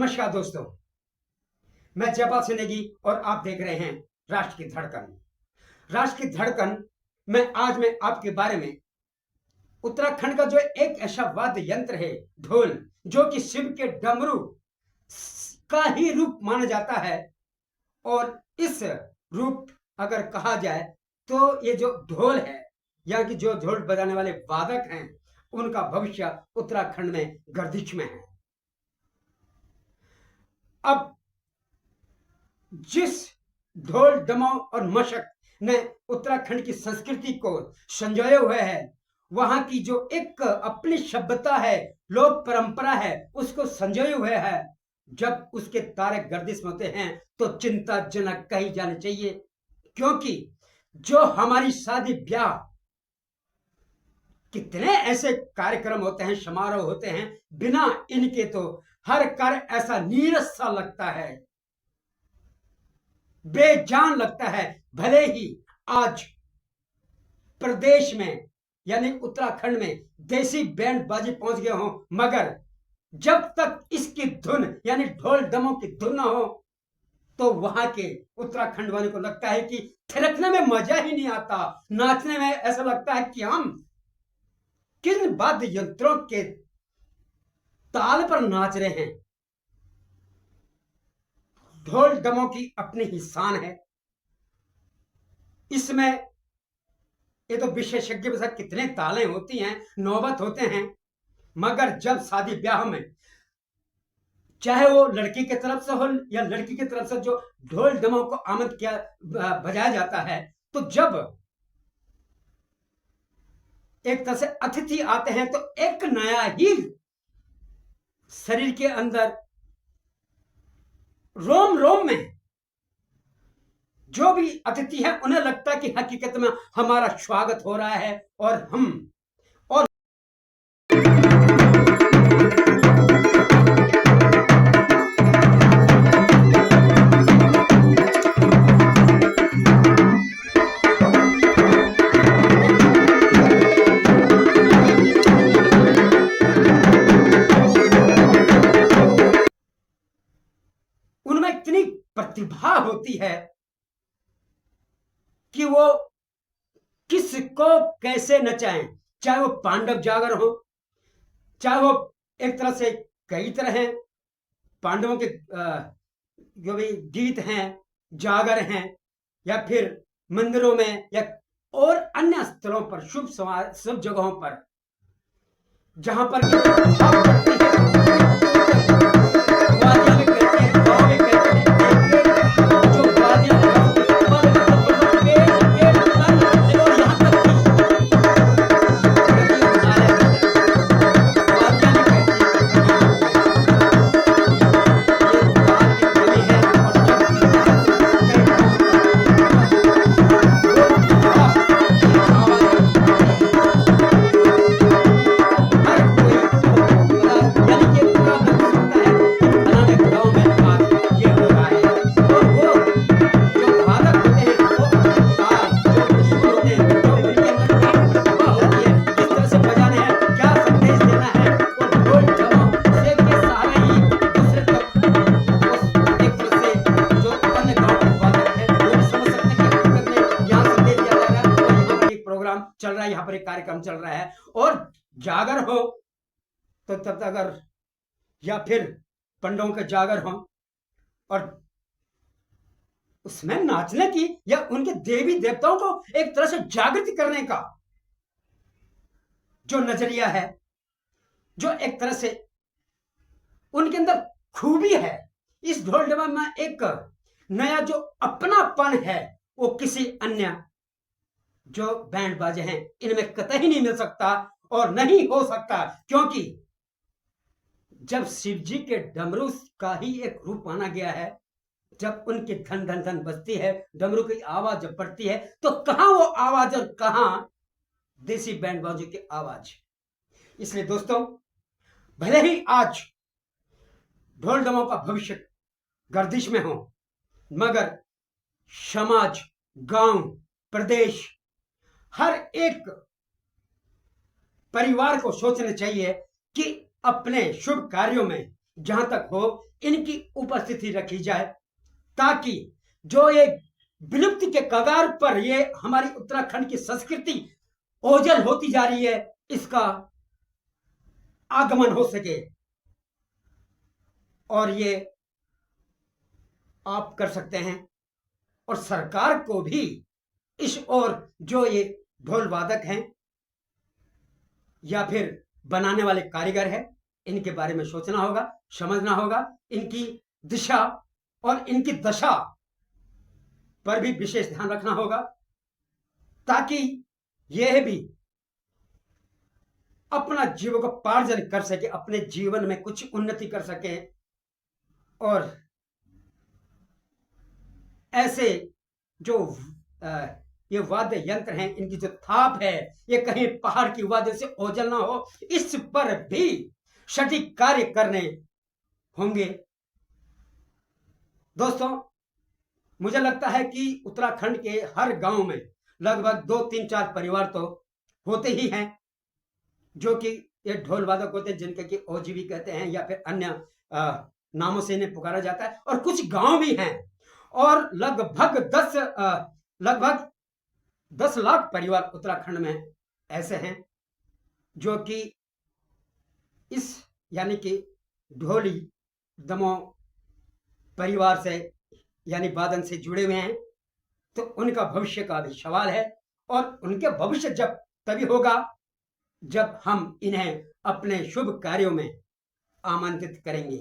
नमस्कार दोस्तों, मैं जयपाल सिंह और आप देख रहे हैं राष्ट्र की धड़कन। राष्ट्र की धड़कन में आज मैं आपके बारे में उत्तराखंड का जो एक ऐसा वाद्य यंत्र है ढोल, जो कि शिव के डमरू का ही रूप माना जाता है। और इस रूप अगर कहा जाए तो ये जो ढोल है या कि जो ढोल बजाने वाले वादक हैं, उनका भविष्य उत्तराखंड में गर्दिश में है। अब जिस ढोल दमाव और मशक ने उत्तराखंड की संस्कृति को संजोए हुए है, वहां की जो एक अपनी सभ्यता है, लोक परंपरा है, उसको संजोए हुए है। जब उसके तारे गर्दिश में होते हैं तो चिंताजनक कही जानी चाहिए, क्योंकि जो हमारी शादी ब्याह, कितने ऐसे कार्यक्रम होते हैं, समारोह होते हैं, बिना इनके तो हर कार्य ऐसा नीरस सा लगता है, बेजान लगता है। भले ही आज प्रदेश में यानी उत्तराखंड में देसी बैंड बाजी पहुंच गए हों, मगर जब तक इसकी धुन यानी ढोल दमों की धुन ना हो तो वहां के उत्तराखंड वाले को लगता है कि थिरकने में मजा ही नहीं आता, नाचने में ऐसा लगता है कि हम किन वाद्य यंत्रों के ताल पर नाच रहे हैं। ढोल दमों की अपनी ही शान है। इसमें ये तो विशेषज्ञ के साथ कितने तालें होती हैं, नौबत होते हैं, मगर जब शादी ब्याह में चाहे वो लड़की की तरफ से हो या लड़की की तरफ से जो ढोल दमों को आमंत्रित किया बजाया जाता है, तो जब एक तरह से अतिथि आते हैं तो एक नया ही शरीर के अंदर रोम रोम में जो भी अतिथि है उन्हें लगता है कि हकीकत में हमारा स्वागत हो रहा है और हम और उनमें इतनी प्रतिभा होती है कि वो किसको कैसे नचाएं, चाहे वो पांडव जागर हो, चाहे वो एक तरह से कई तरह हैं, पांडवों के जो भी गीत हैं, जागर हैं, या फिर मंदिरों में या और अन्य स्थलों पर, शुभ जगहों पर जहां पर चल रहा है, यहाँ पर एक कार्यक्रम चल रहा है और जागर हो तो तब तक अगर या फिर पंडों के जागर हो और उसमें नाचने की या उनके देवी देवताओं को एक तरह से जागृत करने का जो नजरिया है, जो एक तरह से उनके अंदर खूबी है, इस ढोल डमरू में एक नया जो अपनापन है, वो किसी अन्य जो बैंड बाजे हैं इनमें कतई नहीं मिल सकता और नहीं हो सकता। क्योंकि जब शिव जी के डमरू का ही एक रूप माना गया है, जब उनकी धन धन धन बजती है, डमरू की आवाज जब पड़ती है, तो कहां वो आवाज और कहां देसी बैंड बाजों की आवाज। इसलिए दोस्तों, भले ही आज ढोल डमों का भविष्य गर्दिश में हो, मगर समाज, गांव, प्रदेश, हर एक परिवार को सोचना चाहिए कि अपने शुभ कार्यों में जहां तक हो इनकी उपस्थिति रखी जाए, ताकि जो एक विलुप्ति के कगार पर ये हमारी उत्तराखंड की संस्कृति ओझल होती जा रही है, इसका आगमन हो सके। और ये आप कर सकते हैं, और सरकार को भी इस ओर जो ये ढोल वादक हैं या फिर बनाने वाले कारीगर हैं, इनके बारे में सोचना होगा, समझना होगा, इनकी दिशा और इनकी दशा पर भी विशेष ध्यान रखना होगा, ताकि यह भी अपना जीविकोपार्जन कर सके, अपने जीवन में कुछ उन्नति कर सके। और ऐसे जो ये वाद्य यंत्र हैं, इनकी जो थाप है, ये कहीं पहाड़ की वाद्य से ओझल ना हो, इस पर भी सटीक कार्य करने होंगे। दोस्तों, मुझे लगता है कि उत्तराखंड के हर गांव में लगभग 2, 3, 4 परिवार तो होते ही हैं, जो कि ये ढोल वादक होते हैं, जिनके कि ओजीवी कहते हैं या फिर अन्य नामों से इन्हें पुकारा जाता है। और कुछ गांव भी हैं, और लगभग 10 लाख परिवार उत्तराखंड में ऐसे हैं जो कि इस यानी कि ढोली दमो परिवार से यानी वादन से जुड़े हुए हैं। तो उनका भविष्य का भी सवाल है, और उनके भविष्य जब तभी होगा जब हम इन्हें अपने शुभ कार्यों में आमंत्रित करेंगे।